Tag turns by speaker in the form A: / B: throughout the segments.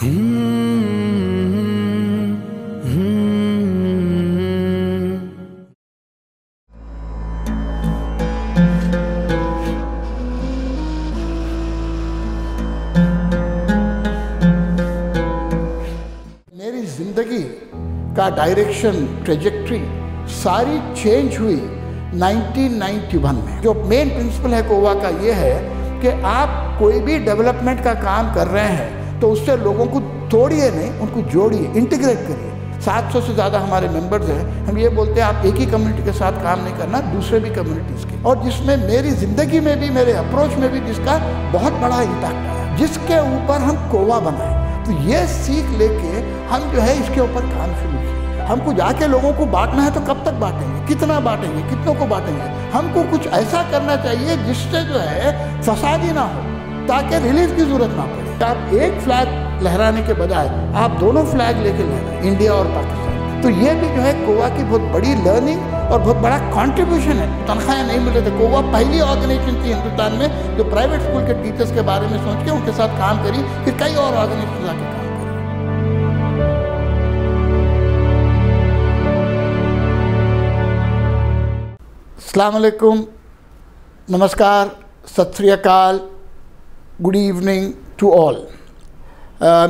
A: मेरी जिंदगी का डायरेक्शन, ट्रेजेक्ट्री सारी चेंज हुई 1991 में। जो मेन प्रिंसिपल है कोवा का ये है कि आप कोई भी डेवलपमेंट का काम कर रहे हैं तो उससे लोगों को तोड़िए नहीं, उनको जोड़िए, इंटीग्रेट करिए। 700 से ज़्यादा हमारे मेंबर्स हैं। हम ये बोलते हैं आप एक ही कम्युनिटी के साथ काम नहीं करना, दूसरे भी कम्युनिटीज़ के। और जिसमें मेरी ज़िंदगी में भी, मेरे अप्रोच में भी जिसका बहुत बड़ा इम्पैक्ट आया, जिसके ऊपर हम कोवा बनाए। तो ये सीख लेके हम जो है इसके ऊपर काम शुरू किए। हमको जाके लोगों को बांटना है तो कब तक बांटेंगे, कितना बांटेंगे, कितनों को बांटेंगे। हमको कुछ ऐसा करना चाहिए जिससे जो है फसाद ही ना हो, ताकि रिलीफ की ज़रूरत ना पड़े। आप एक फ्लैग लहराने के बजाय आप दोनों फ्लैग लेके लहराएं, इंडिया और पाकिस्तान। तो ये भी जो है कोवा की बहुत बड़ी लर्निंग और बहुत बड़ा कंट्रीब्यूशन है। तनख्वाहें नहीं मिले थे। कोवा पहली ऑर्गेनाइजेशन थी हिंदुस्तान में जो प्राइवेट स्कूल के टीचर्स के बारे में सोच के उनके साथ काम करी, फिर कई और ऑर्गेनाइजेशन जाके काम करी। अस्सलाम वालेकुम, नमस्कार, सत श्री अकाल, गुड इवनिंग टू ऑल।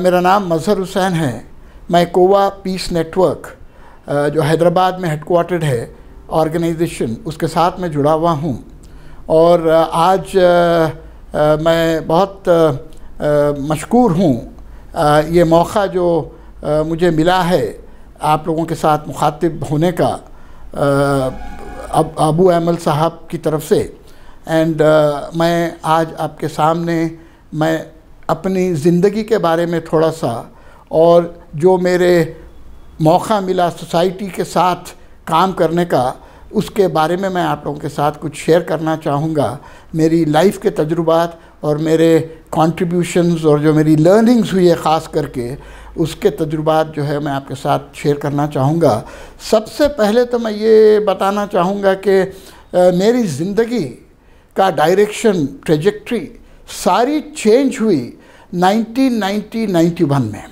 A: मेरा नाम मजहर हुसैन है। मैं कोवा पीस नेटवर्क जो हैदराबाद में हेडक्वार्टर्ड है ऑर्गेनाइजेशन, उसके साथ में जुड़ा हुआ हूँ। और आज मैं बहुत मशकूर हूँ ये मौका जो मुझे मिला है आप लोगों के साथ मुखातिब होने का अबू अमल साहब की तरफ से। एंड मैं आज आपके सामने मैं अपनी ज़िंदगी के बारे में थोड़ा सा, और जो मेरे मौका मिला सोसाइटी के साथ काम करने का, उसके बारे में मैं आप लोगों के साथ कुछ शेयर करना चाहूँगा। मेरी लाइफ के तजुर्बात और मेरे कंट्रीब्यूशंस और जो मेरी लर्निंग्स हुई है ख़ास करके, उसके तजुर्बात जो है मैं आपके साथ शेयर करना चाहूँगा। सबसे पहले तो मैं ये बताना चाहूँगा कि मेरी ज़िंदगी का डायरेक्शन, ट्रेजेक्ट्री सारी चेंज हुई 1991 में।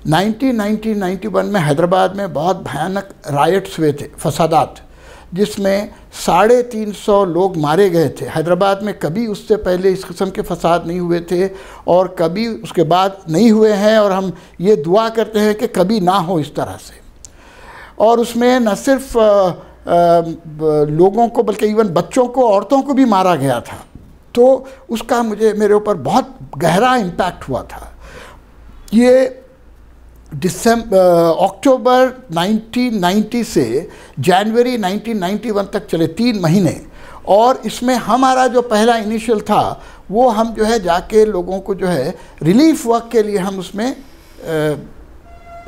A: 1991 में हैदराबाद में बहुत भयानक रायट्स हुए थे, फसादात, जिसमें 350 लोग मारे गए थे। हैदराबाद में कभी उससे पहले इस किस्म के फसाद नहीं हुए थे और कभी उसके बाद नहीं हुए हैं, और हम ये दुआ करते हैं कि कभी ना हो इस तरह से। और उसमें न सिर्फ लोगों को बल्कि इवन बच्चों को, औरतों को भी मारा गया था। तो उसका मेरे ऊपर बहुत गहरा इम्पैक्ट हुआ था। ये अक्टूबर 1990 से जनवरी 1991 तक चले 3 महीने। और इसमें हमारा जो पहला इनिशियल था वो हम जो है जाके लोगों को जो है रिलीफ वर्क के लिए हम उसमें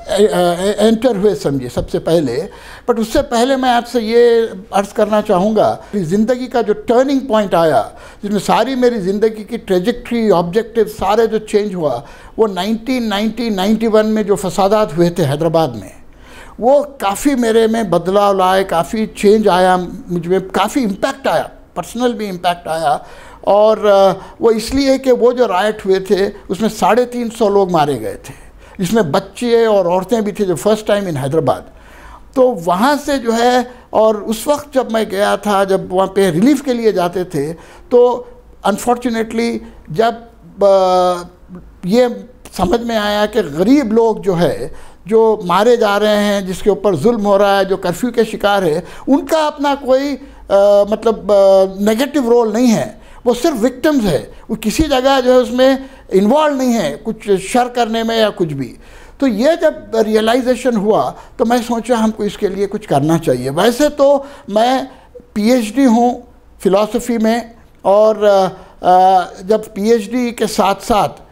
A: एंटर हुए समझिए सबसे पहले। बट उससे पहले मैं आपसे ये अर्ज़ करना चाहूँगा, ज़िंदगी का जो टर्निंग पॉइंट आया, जिसमें सारी मेरी ज़िंदगी की ट्रेजेक्ट्री, ऑब्जेक्टिव सारे जो चेंज हुआ, वो 1991 में जो फसादात हुए थे हैदराबाद में, वो काफ़ी मेरे में बदलाव लाए, काफ़ी चेंज आया, मुझ में काफ़ी इम्पैक्ट आया, पर्सनल भी इम्पैक्ट आया। और वो इसलिए कि वो जो राइट हुए थे उसमें 350 लोग मारे गए थे, जिसमें बच्चे और औरतें भी थे, जो फर्स्ट टाइम इन हैदराबाद। तो वहाँ से जो है, और उस वक्त जब मैं गया था, जब वहाँ पे रिलीफ के लिए जाते थे, तो अनफॉर्चुनेटली जब ये समझ में आया कि गरीब लोग जो है, जो मारे जा रहे हैं, जिसके ऊपर जुल्म हो रहा है, जो कर्फ्यू के शिकार है, उनका अपना कोई नेगेटिव रोल नहीं है, वो सिर्फ विक्टिम्स है। वो किसी जगह जो है उसमें इन्वॉल्व नहीं है कुछ शर करने में या कुछ भी। तो ये जब रियलाइजेशन हुआ तो मैं सोचा हमको इसके लिए कुछ करना चाहिए। वैसे तो मैं पीएचडी हूँ फ़िलासफ़ी में, और जब पीएचडी के साथ साथ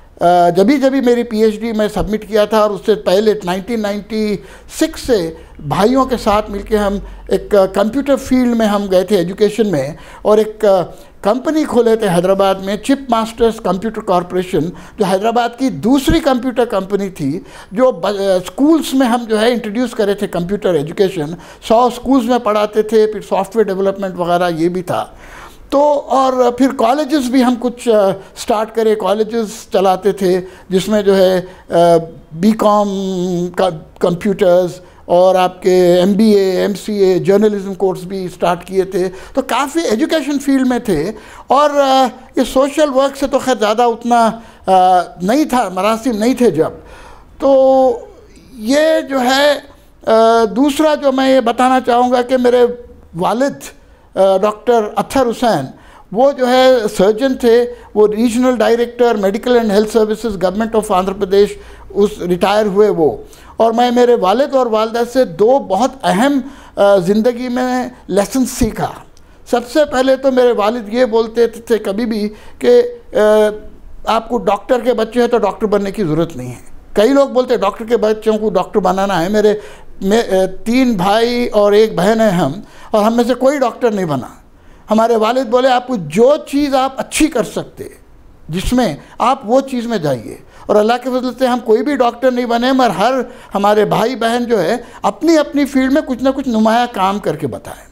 A: जब मेरी पीएचडी मैं सबमिट किया था, और उससे पहले 1996 से भाइयों के साथ मिलके हम एक कंप्यूटर फील्ड में हम गए थे, एजुकेशन में, और एक कंपनी खोले थे हैदराबाद में, चिप मास्टर्स कंप्यूटर कॉरपोरेशन, जो हैदराबाद की दूसरी कंप्यूटर कंपनी थी, जो स्कूल्स में हम जो है इंट्रोड्यूस करे थे कंप्यूटर एजुकेशन। 100 स्कूल्स में पढ़ाते थे, फिर सॉफ्टवेयर डेवलपमेंट वगैरह ये भी था। तो और फिर कॉलेजेस भी हम कुछ स्टार्ट करे, कॉलेजेस चलाते थे जिसमें जो है बीकॉम कंप्यूटर्स और आपके MBA MCA जर्नलिज्म कोर्स भी स्टार्ट किए थे। तो काफ़ी एजुकेशन फील्ड में थे। और ये सोशल वर्क से तो खैर ज़्यादा उतना नहीं था, मरासिम नहीं थे जब। तो ये जो है दूसरा जो मैं ये बताना चाहूँगा कि मेरे वालिद डॉक्टर अत्तर हुसैन, वो जो है सर्जन थे, वो regional director medical and health services government of Andhra Pradesh उस रिटायर हुए वो। और मैं मेरे वालिद और वालदा से दो बहुत अहम ज़िंदगी में लेसन सीखा। सबसे पहले तो मेरे वालिद ये बोलते थे कभी भी कि आपको डॉक्टर के बच्चे हैं तो डॉक्टर बनने की ज़रूरत नहीं है। कई लोग बोलते हैं डॉक्टर के बच्चों को डॉक्टर बनाना है। मेरे 3 भाई और 1 बहन है हम, और हम में से कोई डॉक्टर नहीं बना। हमारे वालिद बोले आपको जो चीज़ आप अच्छी कर सकते जिसमें आप वो चीज़ में जाइए। और अल्लाह के फजल से हम कोई भी डॉक्टर नहीं बने, मगर हमारे भाई बहन जो है अपनी अपनी फील्ड में कुछ ना कुछ नुमाया काम करके बताएं।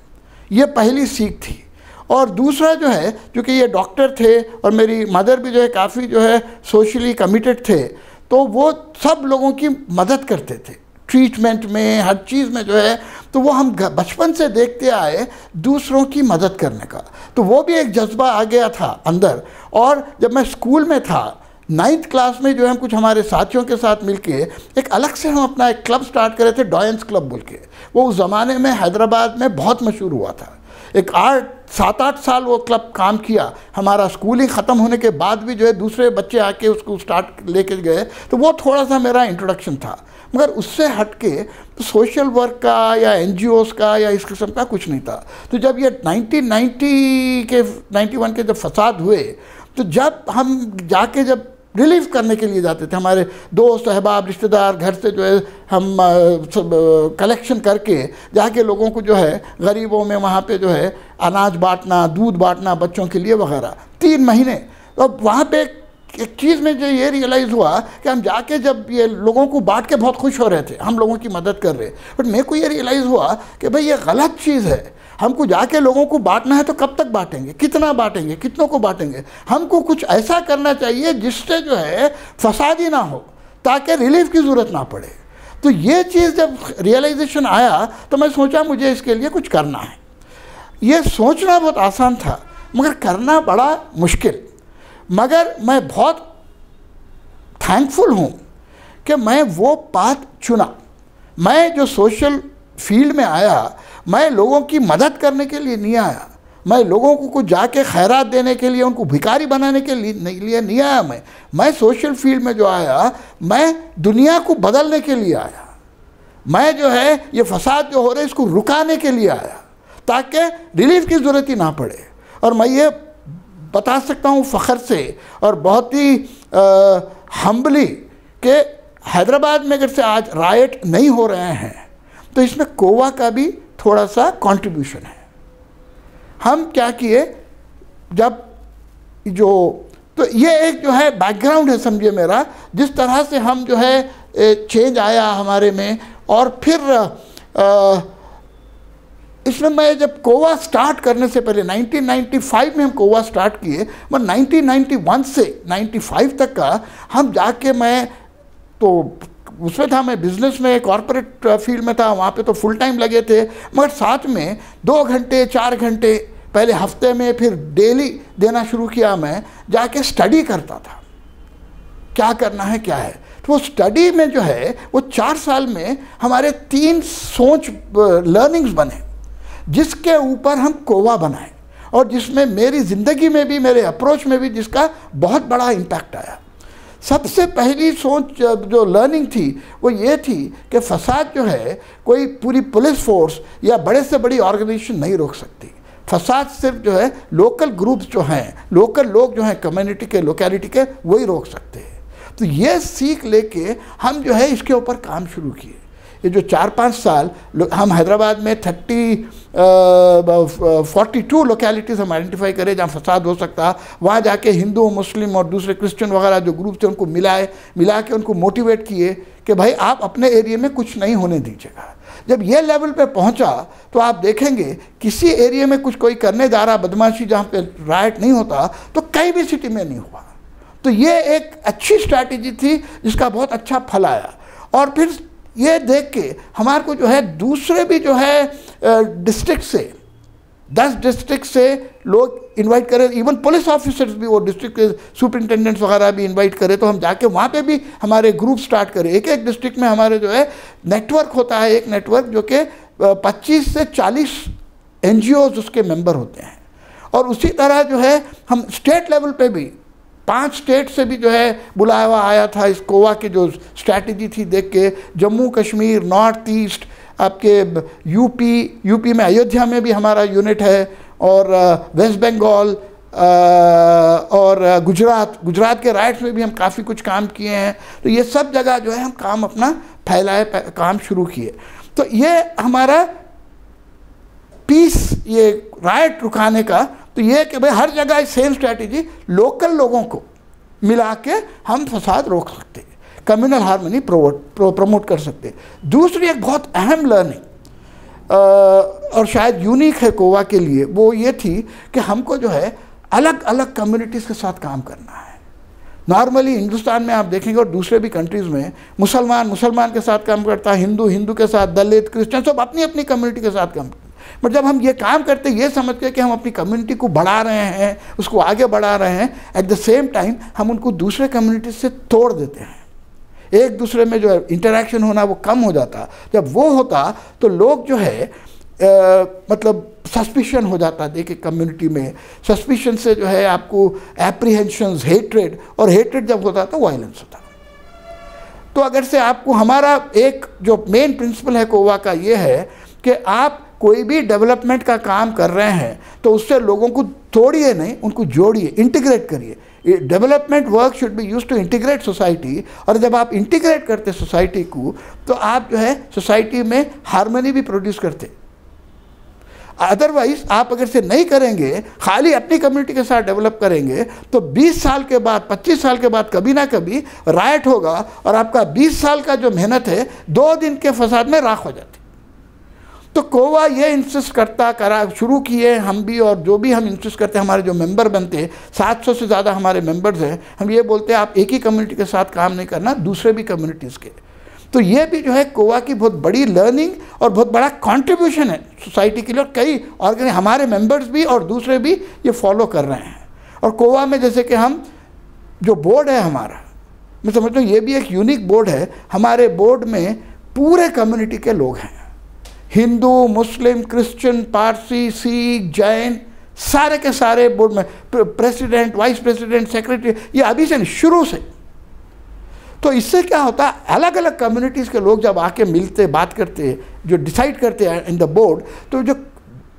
A: ये पहली सीख थी। और दूसरा जो है, क्योंकि ये डॉक्टर थे और मेरी मदर भी जो है काफ़ी जो है सोशली कमिटेड थे, तो वो सब लोगों की मदद करते थे ट्रीटमेंट में, हर चीज़ में जो है। तो वो हम बचपन से देखते आए दूसरों की मदद करने का, तो वो भी एक जज्बा आ गया था अंदर। और जब मैं स्कूल में था 9th क्लास में जो है हम कुछ हमारे साथियों के साथ मिलके एक अलग से हम अपना एक क्लब स्टार्ट करे थे, डॉयंस क्लब बोल के। वो उस ज़माने में हैदराबाद में बहुत मशहूर हुआ था। एक 7-8 साल वो क्लब काम किया। हमारा स्कूलिंग ख़त्म होने के बाद भी जो है दूसरे बच्चे आके उसको स्टार्ट लेके गए। तो वो थोड़ा सा मेरा इंट्रोडक्शन था। मगर उससे हट के तो सोशल वर्क का या NGOs का या इस किस्म का कुछ नहीं था। तो जब ये 1991 के जब फसाद हुए, तो जब हम जाके जब रिलीफ करने के लिए जाते थे, हमारे दोस्त अहबाब रिश्तेदार घर से जो है हम सब कलेक्शन करके जाके लोगों को जो है गरीबों में वहाँ पे जो है अनाज बांटना, दूध बांटना बच्चों के लिए वगैरह 3 महीने। तो वहाँ पे एक चीज़ में जो ये रियलाइज़ हुआ कि हम जाके जब ये लोगों को बांट के बहुत खुश हो रहे थे, हम लोगों की मदद कर रहे, बट मेरे को ये रियलाइज़ हुआ कि भाई ये गलत चीज़ है। हमको जाके लोगों को बांटना है तो कब तक बांटेंगे, कितना बांटेंगे, कितनों को बांटेंगे। हमको कुछ ऐसा करना चाहिए जिससे जो है फसाद ही ना हो, ताकि रिलीफ की ज़रूरत ना पड़े। तो ये चीज़ जब रियलाइजेशन आया तो मैं सोचा मुझे इसके लिए कुछ करना है। ये सोचना बहुत आसान था मगर करना बड़ा मुश्किल। मगर मैं बहुत थैंकफुल हूँ कि मैं वो पाथ चुना। मैं जो सोशल फील्ड में आया, मैं लोगों की मदद करने के लिए नहीं आया। मैं लोगों को कुछ जाके खैरात देने के लिए, उनको भिखारी बनाने के लिए नहीं आया। मैं सोशल फील्ड में जो आया, मैं दुनिया को बदलने के लिए आया। मैं जो है ये फसाद जो हो रहे इसको रुकाने के लिए आया, ताकि रिलीफ की ज़रूरत ही ना पड़े। और मैं ये बता सकता हूँ फ़ख्र से और बहुत ही हम्बली कि हैदराबाद में अगर से आज राइट नहीं हो रहे हैं तो इसमें कोवा का भी थोड़ा सा कंट्रीब्यूशन है। हम क्या किए, जब जो तो ये एक जो है बैकग्राउंड है समझिए मेरा, जिस तरह से हम जो है चेंज आया हमारे में। और फिर इसमें मैं जब कोवा स्टार्ट करने से पहले 1995 में हम कोवा स्टार्ट किए, मैं 1991 से 95 तक का हम जाके, मैं तो उसमें था, मैं बिज़नेस में कॉरपोरेट फील्ड में था, वहाँ पे तो फुल टाइम लगे थे। मगर साथ में 2 घंटे 4 घंटे पहले हफ्ते में, फिर डेली देना शुरू किया। मैं जाके स्टडी करता था क्या करना है क्या है। तो वो स्टडी में जो है वो 4 साल में हमारे 3 सोच लर्निंग्स बने, जिसके ऊपर हम कोवा बनाए और जिसमें मेरी ज़िंदगी में भी, मेरे अप्रोच में भी जिसका बहुत बड़ा इम्पैक्ट आया। सबसे पहली सोच जो लर्निंग थी वो ये थी कि फसाद जो है कोई पूरी पुलिस फोर्स या बड़े से बड़ी ऑर्गेनाइजेशन नहीं रोक सकती। फसाद सिर्फ जो है लोकल ग्रुप्स जो हैं, लोकल लोग जो हैं कम्युनिटी के, लोकेलिटी के, वही रोक सकते हैं। तो ये सीख लेके हम जो है इसके ऊपर काम शुरू किए। ये जो 4-5 साल हम हैदराबाद में 42 लोकेलिटीज़ हम आइडेंटिफाई करें जहाँ फसाद हो सकता, वहाँ जाके हिंदू, मुस्लिम और दूसरे क्रिश्चियन वगैरह जो ग्रुप थे उनको मिला के उनको मोटिवेट किए कि भाई आप अपने एरिया में कुछ नहीं होने दीजिएगा। जब ये लेवल पे पहुंचा तो आप देखेंगे किसी एरिया में कुछ कोई करने जा रहा बदमाशी जहाँ पे राइट नहीं होता तो कहीं भी सिटी में नहीं हुआ। तो ये एक अच्छी स्ट्रैटेजी थी जिसका बहुत अच्छा फल आया। और फिर ये देख के हमारे को जो है दूसरे भी जो है डिस्ट्रिक्ट से 10 डिस्ट्रिक्ट से लोग इनवाइट करें, इवन पुलिस ऑफिसर्स भी, वो डिस्ट्रिक्ट के सुपरिटेंडेंट्स वगैरह भी इनवाइट करें, तो हम जाके वहाँ पे भी हमारे ग्रुप स्टार्ट करें। एक एक डिस्ट्रिक्ट में हमारे जो है नेटवर्क होता है, एक नेटवर्क जो कि 25 से 40 NGOs उसके मेंबर होते हैं। और उसी तरह जो है हम स्टेट लेवल पे भी 5 स्टेट से भी जो है बुलावा आया था इस कोवा की जो स्ट्रैटेजी थी देख के। जम्मू कश्मीर, नॉर्थ ईस्ट, आपके यूपी में अयोध्या में भी हमारा यूनिट है, और वेस्ट बंगाल और गुजरात के राइट्स में भी हम काफ़ी कुछ काम किए हैं। तो ये सब जगह जो है हम काम अपना फैलाए, काम शुरू किए। तो ये हमारा पीस, ये राइट रुकाने का, तो ये कि भाई हर जगह सेम स्ट्रैटेजी, लोकल लोगों को मिला के हम फसाद रोक सकते हैं, कम्युनल हार्मनी प्रमोट कर सकते हैं। दूसरी एक बहुत अहम लर्निंग और शायद यूनिक है कोवा के लिए, वो ये थी कि हमको जो है अलग अलग कम्युनिटीज़ के साथ काम करना है। नॉर्मली हिंदुस्तान में आप देखेंगे और दूसरे भी कंट्रीज़ में मुसलमान के साथ काम करता है, हिंदू के साथ, दलित, क्रिश्चियन, सब अपनी अपनी कम्युनिटी के साथ काम करते हैं। बट जब हम ये काम करते ये समझ के कि हम अपनी कम्युनिटी को बढ़ा रहे हैं, उसको आगे बढ़ा रहे हैं, एट द सेम टाइम हम उनको दूसरे कम्युनिटी से तोड़ देते हैं। एक दूसरे में जो है इंटरेक्शन होना वो कम हो जाता। जब वो होता तो लोग जो है मतलब सस्पिशन हो जाता। देखिए कम्युनिटी में सस्पिशन से जो है आपको एप्रीहेंशंस, हेट्रेड, और हेट्रेड जब होता तो वायलेंस होता। तो अगर से आपको हमारा एक जो मेन प्रिंसिपल है कोवा का ये है कि आप कोई भी डेवलपमेंट का काम कर रहे हैं तो उससे लोगों को तोड़िए नहीं, उनको जोड़िए, इंटीग्रेट करिए। Development work should be used to integrate society. और जब आप इंटीग्रेट करते सोसाइटी को तो आप जो है सोसाइटी में हार्मनी भी प्रोड्यूस करते। अदरवाइज आप अगर से नहीं करेंगे, खाली अपनी कम्युनिटी के साथ डेवलप करेंगे, तो 20 साल के बाद, 25 साल के बाद कभी ना कभी राइट होगा और आपका 20 साल का जो मेहनत है 2 दिन के फसाद में राख हो जाती। तो कोवा ये इंसिस्ट करा शुरू किए हम भी, और जो भी हम इंसिस्ट करते हैं, हमारे जो मेंबर बनते हैं 700 से ज़्यादा हमारे मेंबर्स हैं, हम ये बोलते हैं आप एक ही कम्युनिटी के साथ काम नहीं करना, दूसरे भी कम्युनिटीज़ के। तो ये भी जो है कोवा की बहुत बड़ी लर्निंग और बहुत बड़ा कंट्रीब्यूशन है सोसाइटी के लिए। और कई ऑर्गेनाइज हमारे मेंबर्स भी और दूसरे भी ये फॉलो कर रहे हैं। और कोवा में जैसे कि हम जो बोर्ड है हमारा, मैं समझता हूँ ये भी एक यूनिक बोर्ड है। हमारे बोर्ड में पूरे कम्युनिटी के लोग हैं, हिंदू, मुस्लिम, क्रिश्चियन, पारसी, सिख, जैन, सारे के सारे बोर्ड में प्रेसिडेंट, वाइस प्रेसिडेंट, सेक्रेटरी, ये अभी से नहीं, शुरू से। तो इससे क्या होता है, अलग अलग कम्युनिटीज़ के लोग जब आके मिलते, बात करते, जो डिसाइड करते हैं इन द बोर्ड, तो जो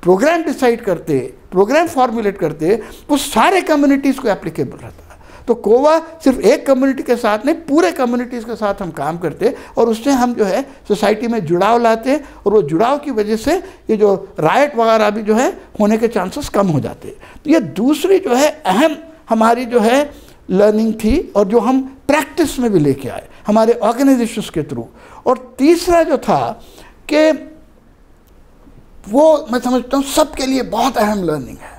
A: प्रोग्राम डिसाइड करते, प्रोग्राम फॉर्मुलेट करते, वो सारे कम्युनिटीज़ को एप्लीकेबल रहता है। तो कोवा सिर्फ एक कम्युनिटी के साथ नहीं, पूरे कम्युनिटीज़ के साथ हम काम करते, और उससे हम जो है सोसाइटी में जुड़ाव लाते, और वो जुड़ाव की वजह से ये जो राइट वगैरह भी जो है होने के चांसेस कम हो जाते। तो ये दूसरी जो है अहम हमारी जो है लर्निंग थी, और जो हम प्रैक्टिस में भी लेके आए हमारे ऑर्गेनाइजेशंस के थ्रू। और तीसरा जो था कि वो मैं समझता हूँ सबके लिए बहुत अहम लर्निंग है।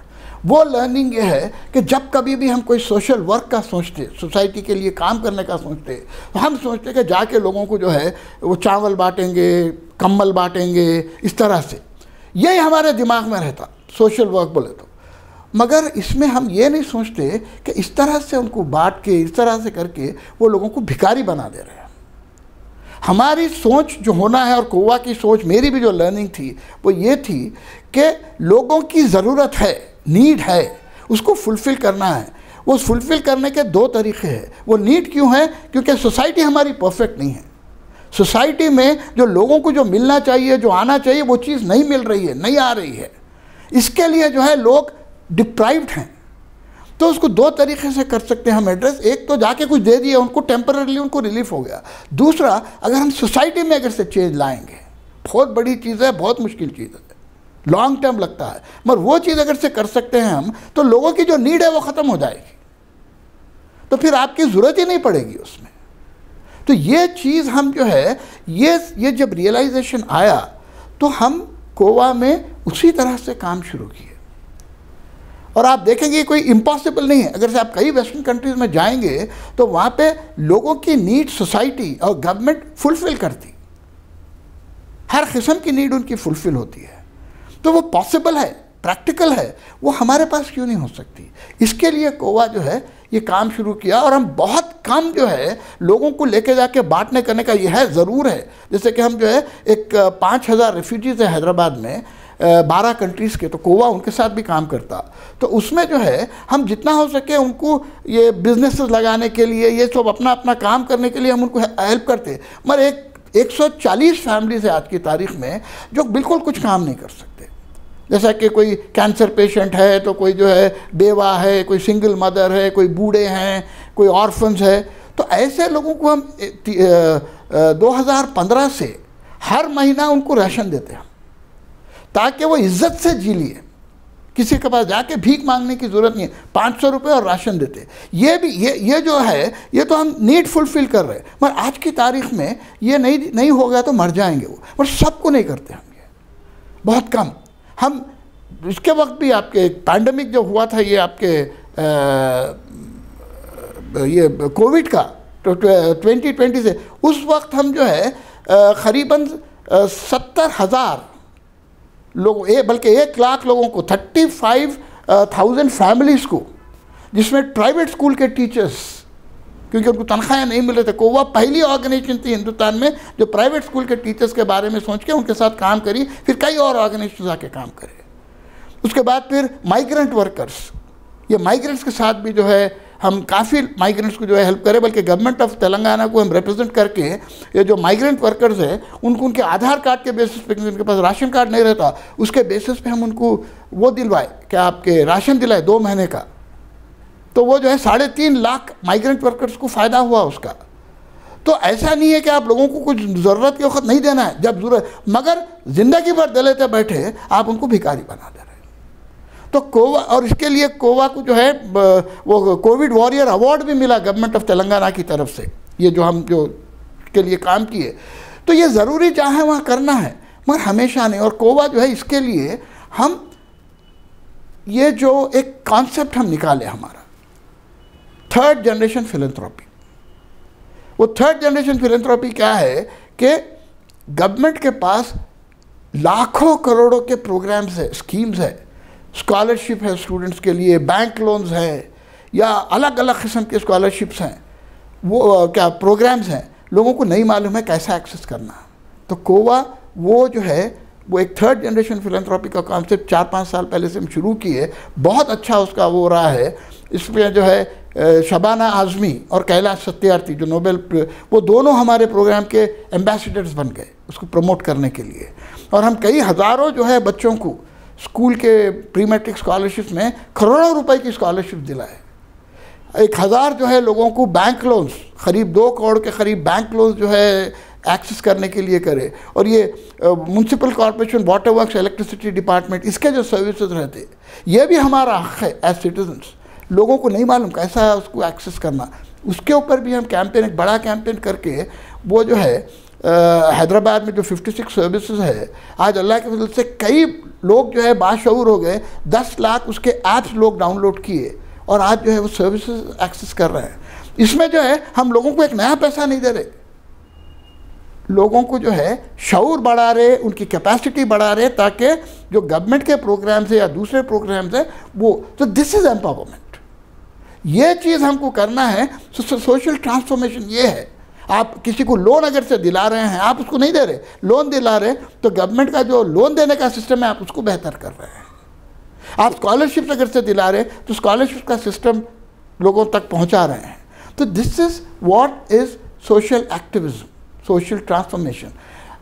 A: वो लर्निंग ये है कि जब कभी भी हम कोई सोशल वर्क का सोचते, सोसाइटी के लिए काम करने का सोचते, तो हम सोचते कि जाके लोगों को जो है वो चावल बांटेंगे, कम्बल बांटेंगे, इस तरह से यही हमारे दिमाग में रहता सोशल वर्क बोले तो। मगर इसमें हम ये नहीं सोचते कि इस तरह से उनको बांट के, इस तरह से करके वो लोगों को भिखारी बना दे रहे हैं। हमारी सोच जो होना है, और कोवा की सोच, मेरी भी जो लर्निंग थी वो ये थी कि लोगों की ज़रूरत है, नीड है, उसको फुलफ़िल करना है। वो फुलफ़िल करने के 2 तरीक़े हैं। वो नीड क्यों है? क्योंकि सोसाइटी हमारी परफेक्ट नहीं है। सोसाइटी में जो लोगों को जो मिलना चाहिए, जो आना चाहिए, वो चीज़ नहीं मिल रही है, नहीं आ रही है। इसके लिए जो है लोग डिप्राइव्ड हैं। तो उसको दो तरीके से कर सकते हैं हम एड्रेस। एक तो जाके कुछ दे दिया उनको, टेम्पररीली उनको रिलीफ हो गया। दूसरा, अगर हम सोसाइटी में अगर से चेंज लाएंगे, बहुत बड़ी चीज़ है, बहुत मुश्किल चीज़ है, लॉन्ग टर्म लगता है, मगर वो चीज़ अगर से कर सकते हैं हम, तो लोगों की जो नीड है वो ख़त्म हो जाएगी, तो फिर आपकी ज़रूरत ही नहीं पड़ेगी उसमें। तो ये चीज़ हम जो है, ये जब रियलाइजेशन आया तो हम गोवा में उसी तरह से काम शुरू किए। और आप देखेंगे कोई इम्पॉसिबल नहीं है। अगर से आप कई वेस्टर्न कंट्रीज़ में जाएंगे तो वहाँ पे लोगों की नीड सोसाइटी और गवर्नमेंट फुलफ़िल करती, हर किस्म की नीड उनकी फुलफ़िल होती है। तो वो पॉसिबल है, प्रैक्टिकल है, वो हमारे पास क्यों नहीं हो सकती? इसके लिए गोवा जो है ये काम शुरू किया। और हम बहुत कम जो है लोगों को लेके जाके बांटने करने का ये है, ज़रूर है। जैसे कि हम जो है एक 5000 रेफ्यूजीज़ है हैदराबाद में 12 कंट्रीज़ के, तो गोवा उनके साथ भी काम करता। तो उसमें जो है हम जितना हो सके उनको ये बिजनेसेस लगाने के लिए, ये सब अपना अपना काम करने के लिए हम उनको हेल्प करते। मगर 140 फैमिलीज है आज की तारीख में जो बिल्कुल कुछ काम नहीं कर सकते। जैसा कि कोई कैंसर पेशेंट है, तो कोई जो है बेवा है, कोई सिंगल मदर है, कोई बूढ़े हैं, कोई ऑर्फन्स है। तो ऐसे लोगों को हम 2015 से हर महीना उनको राशन देते हैं ताकि वो इज्जत से जी लिए, किसी के पास जाके भीख मांगने की ज़रूरत नहीं है। 500 रुपये और राशन देते। ये जो है ये तो हम नीड फुलफ़िल कर रहे हैं, मगर आज की तारीख में ये नहीं होगा तो मर जाएंगे वो। पर सबको नहीं करते हम, ये बहुत कम। हम इसके वक्त भी आपके पैंडमिक जो हुआ था, ये आपके ये कोविड का, तो 2020 से उस वक्त हम जो है क़रीबन 70,000 लोग, बल्कि 1 लाख लोगों को, 35,000 फैमिलीज़ को, जिसमें प्राइवेट स्कूल के टीचर्स, क्योंकि उनको तनख्वाहें नहीं मिल रहे थे। गोवा पहली ऑर्गेनाइजेशन थी हिंदुस्तान में जो प्राइवेट स्कूल के टीचर्स के बारे में सोच के उनके साथ काम करी। फिर कई और ऑर्गेनाइजेशन आके काम करे। उसके बाद फिर माइग्रेंट वर्कर्स, ये माइग्रेंट्स के साथ भी जो है हम काफ़ी माइग्रेंट्स को जो है हेल्प करें। बल्कि गवर्नमेंट ऑफ तेलंगाना को हम रिप्रेजेंट करके ये जो माइग्रेंट वर्कर्स हैं उनको उनके आधार कार्ड के बेसिस पे, उनके पास राशन कार्ड नहीं रहता, उसके बेसिस पे हम उनको वो दिलवाए, क्या आपके राशन दिलाए 2 महीने का। तो वो जो है 3.5 लाख माइग्रेंट वर्कर्स को फ़ायदा हुआ उसका। तो ऐसा नहीं है कि आप लोगों को कुछ ज़रूरत के वक्त नहीं देना है, जब ज़रूरत, मगर ज़िंदगी भर दे लेते बैठे आप उनको भिखारी बना दे रहे हैं। तो गोवा, और इसके लिए गोवा को जो है वो कोविड वॉरियर अवार्ड भी मिला गवर्नमेंट ऑफ तेलंगाना की तरफ से, ये जो हम जो के लिए काम किए। तो ये ज़रूरी चाहे वहाँ करना है, मगर हमेशा नहीं। और गोवा जो है इसके लिए हम ये जो एक कॉन्सेप्ट हम निकाले हमारा, 3rd जनरेशन फिलैंथ्रोपी। वो 3rd जनरेशन फिलैंथ्रोपी क्या है कि गवर्नमेंट के पास लाखों करोड़ों के प्रोग्राम्स है, स्कीम्स है, स्कॉलरशिप है स्टूडेंट्स के लिए, बैंक लोन्स हैं, या अलग अलग किस्म के स्कॉलरशिप्स हैं, वो क्या प्रोग्राम्स हैं, लोगों को नहीं मालूम है कैसा एक्सेस करना। तो गोवा वो जो है वो एक 3rd जनरेशन फिलैंथ्रोपी का कॉन्सेप्ट 4-5 साल पहले से हम शुरू किए। बहुत अच्छा उसका वो रहा है। इसमें जो है शबाना आज़मी और कैलाश सत्यार्थी जो नोबेल, वो दोनों हमारे प्रोग्राम के एम्बेसडर्स बन गए उसको प्रमोट करने के लिए। और हम कई हज़ारों जो है बच्चों को स्कूल के प्री मैट्रिक स्कॉलरशिप में करोड़ों रुपए की स्कॉलरशिप दिलाए। 1000 जो है लोगों को बैंक लोन्स, करीब 2 करोड़ के करीब बैंक लोन्स जो है एक्सेस करने के लिए करे। और ये municipal corporation, water works, electricity department, इसके जो सर्विसेज रहते, ये भी हमारा हक़ है एज सिटीजन्स। लोगों को नहीं मालूम कैसा है उसको एक्सेस करना, उसके ऊपर भी हम कैंपेन, एक बड़ा कैंपेन करके वो जो है हैदराबाद में जो 56 सर्विसेज है, आज अल्लाह के फजल से कई लोग जो है बाशऊर हो गए। 10 लाख उसके ऐप्स लोग डाउनलोड किए और आज जो है वो सर्विसेज एक्सेस कर रहे हैं। इसमें जो है हम लोगों को एक नया पैसा नहीं दे रहे, लोगों को जो है शऊर बढ़ा रहे, उनकी कैपेसिटी बढ़ा रहे, ताकि जो गवर्नमेंट के प्रोग्राम्स है या दूसरे प्रोग्राम्स है वो, तो दिस इज़ एम्पावरमेंट। ये चीज़ हमको करना है। सोशल ट्रांसफॉर्मेशन ये है। आप किसी को लोन अगर से दिला रहे हैं, आप उसको नहीं दे रहे, लोन दिला रहे, तो गवर्नमेंट का जो लोन देने का सिस्टम है आप उसको बेहतर कर रहे हैं। आप स्कॉलरशिप अगर से दिला रहे तो स्कॉलरशिप का सिस्टम लोगों तक पहुंचा रहे हैं। तो this is what is social activism, social transformation.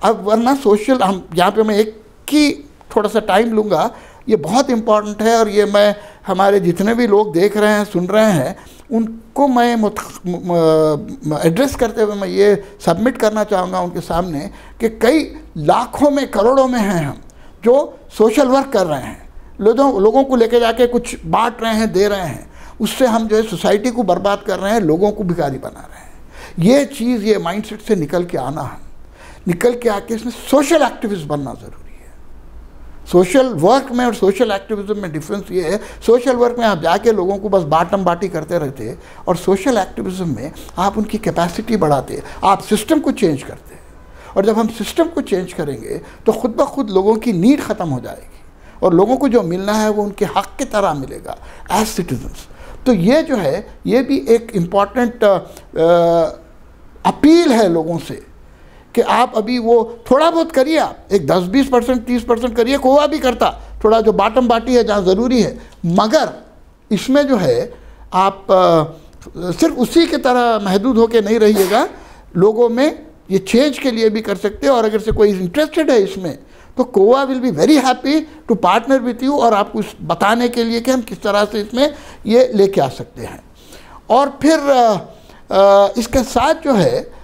A: अब वरना सोशल, हम यहाँ पे मैं एक ही थोड़ा सा टाइम लूँगा, ये बहुत इम्पॉर्टेंट है। और ये मैं हमारे जितने भी लोग देख रहे हैं, सुन रहे हैं, उनको मैं एड्रेस करते हुए मैं ये सबमिट करना चाहूँगा उनके सामने कि कई लाखों में, करोड़ों में हैं हम जो सोशल वर्क कर रहे हैं, लोगों को लेके जाके कुछ बांट रहे हैं, दे रहे हैं। उससे हम जो है सोसाइटी को बर्बाद कर रहे हैं, लोगों को भिखारी बना रहे हैं। ये चीज़, ये माइंडसेट से निकल के आना है, निकल के आके इसमें सोशल एक्टिविस्ट बनना ज़रूरी है। सोशल वर्क में और सोशल एक्टिविज्म में डिफरेंस ये है, सोशल वर्क में आप जाके लोगों को बस बाटम बाटी करते रहते, और सोशल एक्टिविज्म में आप उनकी कैपेसिटी बढ़ाते, आप सिस्टम को चेंज करते। और जब हम सिस्टम को चेंज करेंगे तो खुद ब खुद लोगों की नीड ख़त्म हो जाएगी और लोगों को जो मिलना है वो उनके हक़ की तरह मिलेगा एज सिटीजन्स। तो ये जो है, ये भी एक इम्पॉर्टेंट अपील है लोगों से कि आप अभी वो थोड़ा बहुत करिए, आप एक 10-20%, 30% करिए। कोवा भी करता थोड़ा, जो बाटम बाटी है जहाँ ज़रूरी है, मगर इसमें जो है आप सिर्फ उसी की तरह महदूद होकर नहीं रहिएगा, लोगों में ये चेंज के लिए भी कर सकते हैं। और अगर से कोई इंटरेस्टेड है इसमें, तो Kova will be very happy to partner with you, और आपको बताने के लिए कि हम किस तरह से इसमें ये लेके आ सकते हैं। और फिर इसके साथ जो है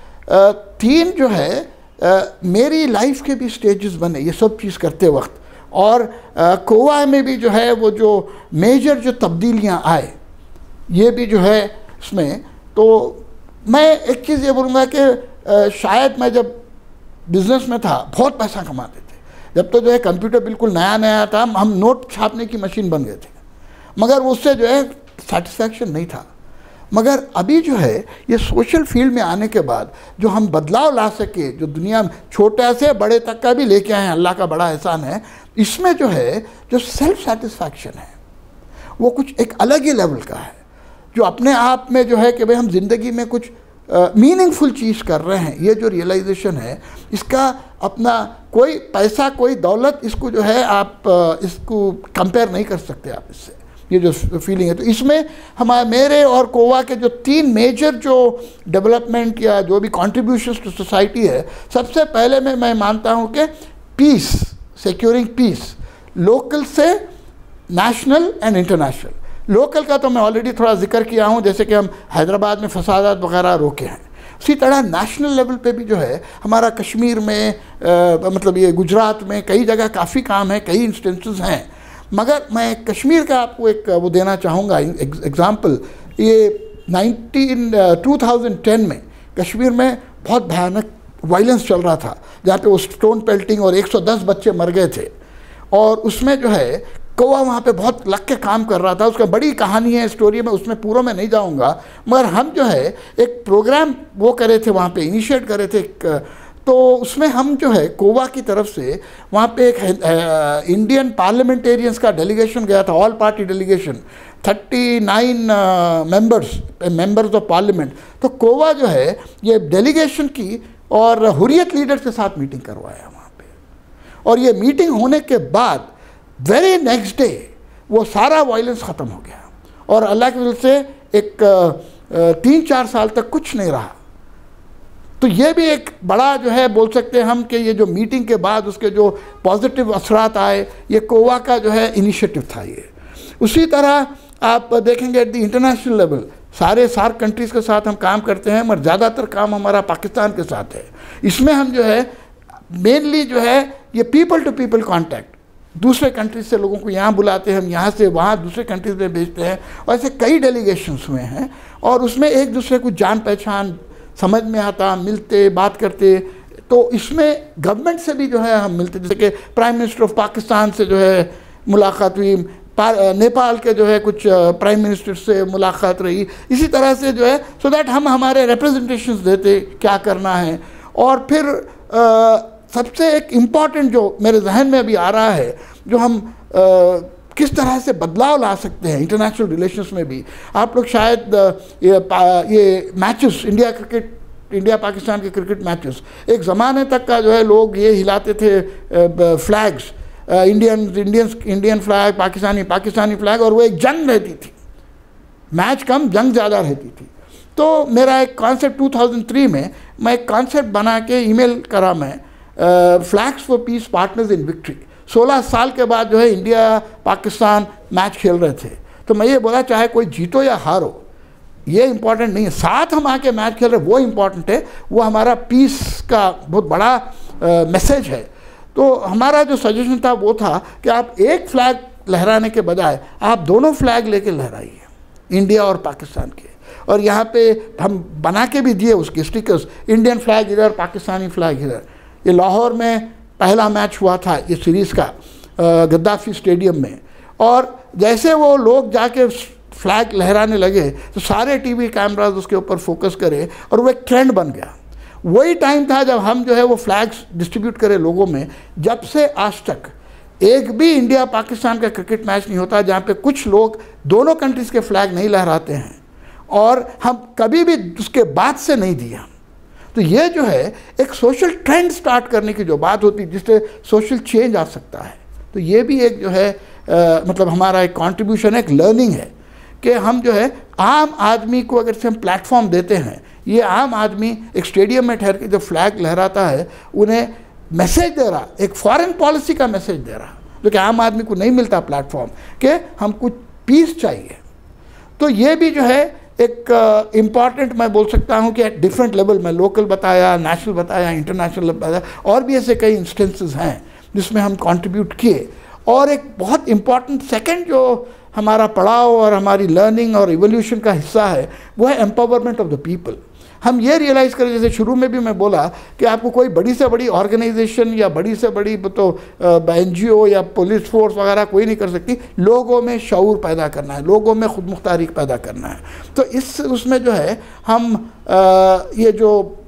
A: 3 जो है मेरी लाइफ के भी स्टेजेस बने ये सब चीज़ करते वक्त। और कोवा में भी जो है वो जो मेजर जो तब्दीलियाँ आए, ये भी जो है इसमें। तो मैं एक चीज़ ये बोलूँगा कि शायद मैं जब बिज़नेस में था बहुत पैसा कमाते थे, जब तो जो है कंप्यूटर बिल्कुल नया नया था, हम नोट छापने की मशीन बन गए थे, मगर उससे जो है सेटिस्फैक्शन नहीं था। मगर अभी जो है ये सोशल फील्ड में आने के बाद जो हम बदलाव ला सके, जो दुनिया में छोटे से बड़े तक का भी लेके आए हैं, अल्लाह का बड़ा एहसान है। इसमें जो है जो सेल्फ सेटिस्फैक्शन है वो कुछ एक अलग ही लेवल का है, जो अपने आप में जो है कि भाई हम ज़िंदगी में कुछ मीनिंगफुल चीज़ कर रहे हैं। ये जो रियलाइजेशन है, इसका अपना कोई पैसा, कोई दौलत, इसको जो है आप इसको कंपेयर नहीं कर सकते आप इससे। ये जो फीलिंग है, तो इसमें मेरे और कोवा के जो 3 मेजर जो डेवलपमेंट या जो भी कॉन्ट्रीब्यूशंस टू सोसाइटी है, सबसे पहले मैं मानता हूँ कि पीस, सिक्योरिंग पीस, लोकल से नेशनल एंड इंटरनेशनल। लोकल का तो मैं ऑलरेडी थोड़ा जिक्र किया हूँ, जैसे कि हम हैदराबाद में फसादात वगैरह रोके हैं। उसी तरह नेशनल लेवल पे भी जो है हमारा कश्मीर में मतलब ये गुजरात में कई जगह काफ़ी काम है, कई इंस्टेंसेस हैं। मगर मैं कश्मीर का आपको एक वो देना चाहूँगा एग्ज़ाम्पल। ये 2010 में कश्मीर में बहुत भयानक वायलेंस चल रहा था, जहाँ पे वो स्टोन पेल्टिंग और 110 बच्चे मर गए थे। और उसमें जो है कोवा वहाँ पे बहुत लग के काम कर रहा था। उसका बड़ी कहानी है, स्टोरी में, उसमें पूरा मैं नहीं जाऊँगा। मगर हम जो है एक प्रोग्राम वो करे थे, वहाँ पे इनिशिएट करे थे। तो उसमें हम जो है कोवा की तरफ से वहाँ पे एक इंडियन पार्लियामेंटेरियंस का डेलीगेशन गया था, all party delegation, 39 members of parliament. तो कोवा जो है ये डेलीगेशन की और हुर्रियत लीडर्स के साथ मीटिंग करवाया वहाँ पे। और ये मीटिंग होने के बाद वेरी नेक्स्ट डे वो सारा वायलेंस ख़त्म हो गया, और अल्लाह की वजह से एक 3-4 साल तक कुछ नहीं रहा। तो ये भी एक बड़ा जो है बोल सकते हैं हम कि ये जो मीटिंग के बाद उसके जो पॉजिटिव असरात आए, ये कोवा का जो है इनिशिएटिव था ये। उसी तरह आप देखेंगे एट द इंटरनेशनल लेवल सारे सार्क कंट्रीज़ के साथ हम काम करते हैं, मगर ज़्यादातर काम हमारा पाकिस्तान के साथ है। इसमें हम जो है मेनली जो है ये पीपल टू पीपल कॉन्टैक्ट, दूसरे कंट्रीज से लोगों को यहाँ बुलाते हैं, हम यहाँ से वहाँ दूसरे कंट्रीज में भेजते हैं। और ऐसे कई डेलीगेशंस हुए हैं, और उसमें एक दूसरे को जान पहचान समझ में आता, मिलते, बात करते। तो इसमें गवर्नमेंट से भी जो है हम मिलते, जैसे कि प्राइम मिनिस्टर ऑफ पाकिस्तान से जो है मुलाकात हुई, नेपाल के जो है कुछ प्राइम मिनिस्टर से मुलाकात रही। इसी तरह से जो है सो दैट हम हमारे रिप्रेजेंटेशंस देते क्या करना है। और फिर सबसे एक इम्पॉर्टेंट जो मेरे जहन में अभी आ रहा है, जो हम किस तरह से बदलाव ला सकते हैं इंटरनेशनल रिलेशंस में भी। आप लोग शायद ये मैचेस, इंडिया पाकिस्तान के क्रिकेट मैचेस, एक ज़माने तक का जो है लोग ये हिलाते थे flags, Indian flag, Pakistani flag, और वो एक जंग रहती थी, मैच कम जंग ज़्यादा रहती थी। तो मेरा एक कॉन्सेप्ट 2003 में मैं एक कॉन्सेप्ट बना के ईमेल करा मैं, flags for piece, partners in victory. 16 साल के बाद जो है इंडिया पाकिस्तान मैच खेल रहे थे, तो मैं ये बोला चाहे कोई जीतो या हारो ये इम्पॉर्टेंट नहीं है, साथ हम आके मैच खेल रहे वो इम्पॉर्टेंट है, वो हमारा पीस का बहुत बड़ा मैसेज है। तो हमारा जो सजेशन था वो था कि आप एक फ्लैग लहराने के बजाय आप दोनों फ्लैग लेके लहराइए, इंडिया और पाकिस्तान के। और यहाँ पे हम बना के भी दिए उसके स्टिकर्स, इंडियन फ्लैग इधर, पाकिस्तानी फ्लैग इधर। ये लाहौर में पहला मैच हुआ था ये सीरीज़ का गद्दाफी स्टेडियम में, और जैसे वो लोग जाके फ्लैग लहराने लगे तो सारे टीवी कैमराज उसके ऊपर फोकस करे और वो एक ट्रेंड बन गया। वही टाइम था जब हम जो है वो फ्लैग्स डिस्ट्रीब्यूट करें लोगों में। जब से आज तक एक भी इंडिया पाकिस्तान का क्रिकेट मैच नहीं होता जहाँ पे कुछ लोग दोनों कंट्रीज़ के फ्लैग नहीं लहराते हैं, और हम कभी भी उसके बाद से नहीं दिया। तो ये जो है एक सोशल ट्रेंड स्टार्ट करने की जो बात होती है जिससे सोशल चेंज आ सकता है, तो ये भी एक जो है मतलब हमारा एक कंट्रीब्यूशन है, एक लर्निंग है कि हम जो है आम आदमी को अगर से हम प्लेटफॉर्म देते हैं, ये आम आदमी एक स्टेडियम में ठहर के जो फ्लैग लहराता है उन्हें मैसेज दे रहा, एक फॉरेन पॉलिसी का मैसेज दे रहा, जो कि आम आदमी को नहीं मिलता प्लेटफॉर्म, कि हम कुछ पीस चाहिए। तो ये भी जो है एक इम्पॉर्टेंट मैं बोल सकता हूँ कि एट डिफरेंट लेवल में, लोकल बताया, नेशनल बताया, इंटरनेशनल बताया, और भी ऐसे कई इंस्टेंसेस हैं जिसमें हम कंट्रीब्यूट किए। और एक बहुत इम्पॉर्टेंट सेकंड जो हमारा पड़ाव और हमारी लर्निंग और इवोल्यूशन का हिस्सा है वो है एम्पावरमेंट ऑफ द पीपल। हम ये रियलाइज़ करें, जैसे शुरू में भी मैं बोला कि आपको कोई बड़ी से बड़ी ऑर्गेनाइजेशन या बड़ी से बड़ी तो NGO या पुलिस फोर्स वगैरह कोई नहीं कर सकती, लोगों में शऊर पैदा करना है, लोगों में खुद मुख्तारी पैदा करना है। तो उसमें जो है हम ये जो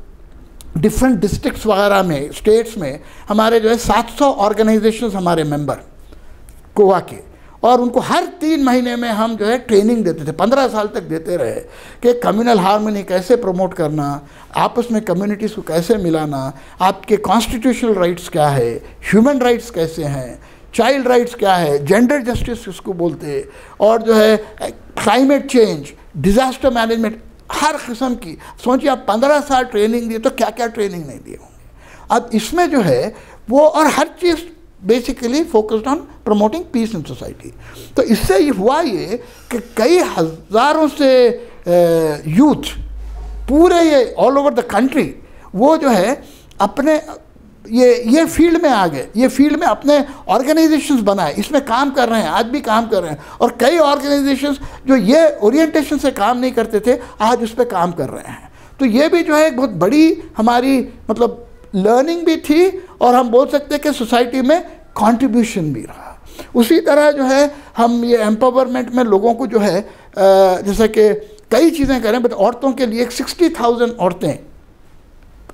A: डिफरेंट डिस्ट्रिक्ट्स वगैरह में, स्टेट्स में हमारे जो है 700 ऑर्गेनाइजेशंस हमारे मेंबर गोवा के, और उनको हर 3 महीने में हम जो है ट्रेनिंग देते थे, 15 साल तक देते रहे कि कम्युनल हार्मनी कैसे प्रमोट करना, आपस में कम्युनिटीज़ को कैसे मिलाना, आपके कॉन्स्टिट्यूशनल राइट्स क्या है, ह्यूमन राइट्स कैसे हैं, चाइल्ड राइट्स क्या है, जेंडर जस्टिस किसको बोलते हैं, और जो है क्लाइमेट चेंज, डिज़ास्टर मैनेजमेंट, हर किस्म की। सोचिए आप 15 साल ट्रेनिंग दिए तो क्या क्या ट्रेनिंग नहीं दिए होंगे। अब इसमें जो है वो, और हर चीज़ basically focused on promoting peace in society. तो इससे ये हुआ ये कि कई हज़ारों से यूथ पूरे ये ऑल ओवर द कंट्री वो जो है अपने ये फील्ड में आ गए, ये फील्ड में अपने ऑर्गेनाइजेशंस बनाए, इसमें काम कर रहे हैं, आज भी काम कर रहे हैं। और कई ऑर्गेनाइजेशंस जो ये ओरिएंटेशन से काम नहीं करते थे आज उस पर काम कर रहे हैं। तो ये भी जो है एक बहुत बड़ी हमारी मतलब लर्निंग भी थी, और हम बोल सकते हैं कि सोसाइटी में कंट्रीब्यूशन भी रहा। उसी तरह जो है हम ये एम्पावरमेंट में लोगों को जो है जैसे कि कई चीज़ें करें, बट औरतों के लिए 60,000 औरतें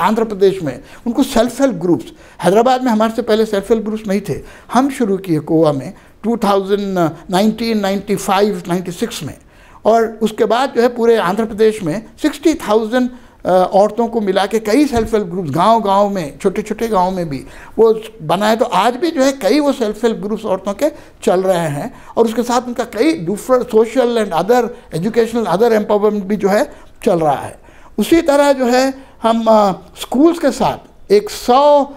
A: आंध्र प्रदेश में, उनको सेल्फ हेल्प ग्रुप्स, हैदराबाद में हमारे से पहले सेल्फ हेल्प ग्रुप्स नहीं थे, हम शुरू किए गोवा में 1995-96 में, और उसके बाद जो है पूरे आंध्र प्रदेश में 60,000 औरतों को मिला के कई सेल्फ हेल्प ग्रुप्स गांव-गांव में, छोटे छोटे गांव में भी वो बनाए। तो आज भी जो है कई वो सेल्फ हेल्प ग्रुप्स औरतों के चल रहे हैं, और उसके साथ उनका कई दूसरा social and other educational other empowerment भी जो है चल रहा है। उसी तरह जो है हम स्कूल्स के साथ 100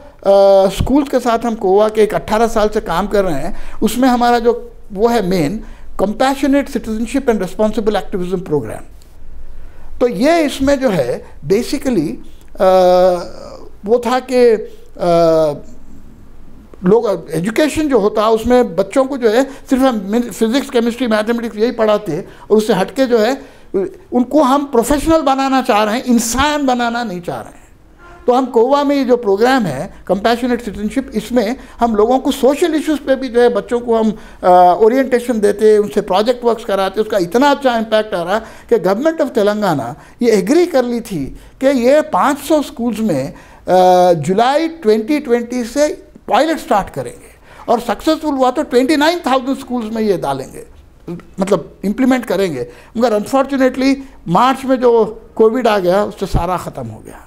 A: स्कूल्स के साथ हम गोवा के 18 साल से काम कर रहे हैं। उसमें हमारा जो वो है main compassionate citizenship and responsible activism programme. तो ये इसमें जो है बेसिकली वो था कि लोग एजुकेशन जो होता है उसमें बच्चों को जो है सिर्फ हम फिज़िक्स, केमिस्ट्री, मैथमेटिक्स यही पढ़ाते हैं, और उससे हटके जो है उनको हम प्रोफेशनल बनाना चाह रहे हैं, इंसान बनाना नहीं चाह रहे हैं। तो हम गोवा में ये जो प्रोग्राम है कंपैशनेट सिटीजनशिप, इसमें हम लोगों को सोशल इश्यूज़ पे भी जो है बच्चों को हम ओरिएंटेशन देते, उनसे प्रोजेक्ट वर्क्स कराते। उसका इतना अच्छा इम्पैक्ट आ रहा कि गवर्नमेंट ऑफ तेलंगाना ये एग्री कर ली थी कि ये 500 स्कूल्स में जुलाई 2020 से पायलट स्टार्ट करेंगे, और सक्सेसफुल हुआ तो 29,000 स्कूल्स में ये डालेंगे, मतलब इम्प्लीमेंट करेंगे। मगर अनफॉर्चुनेटली मार्च में जो कोविड आ गया उससे सारा ख़त्म हो गया।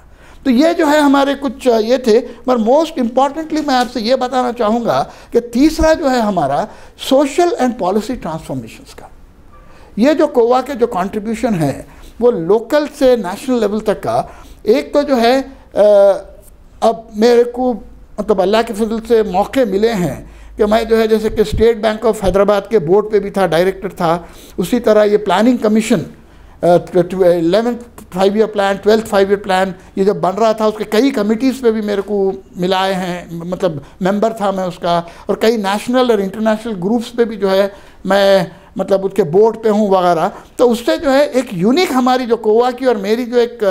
A: तो ये जो है हमारे कुछ ये थे, मगर मोस्ट इम्पॉर्टेंटली मैं आपसे ये बताना चाहूँगा कि तीसरा जो है हमारा सोशल एंड पॉलिसी ट्रांसफॉर्मेशंस का, ये जो गोवा के जो कंट्रीब्यूशन है वो लोकल से नेशनल लेवल तक का। एक तो जो है अब मेरे को मतलब अल्लाह के फजल से मौके मिले हैं कि मैं जो है जैसे कि स्टेट बैंक ऑफ हैदराबाद के बोर्ड पे भी था, डायरेक्टर था, उसी तरह ये planning commission 11th 5 year plan, 12th 5 year plan ये जब बन रहा था उसके कई कमिटीज़ पे भी मेरे को मिलाए हैं, मतलब मेंबर था मैं उसका, और कई नेशनल और इंटरनेशनल ग्रुप्स पे भी जो है मैं मतलब उसके बोर्ड पे हूँ वगैरह। तो उससे जो है एक यूनिक हमारी जो कोवा की और मेरी जो एक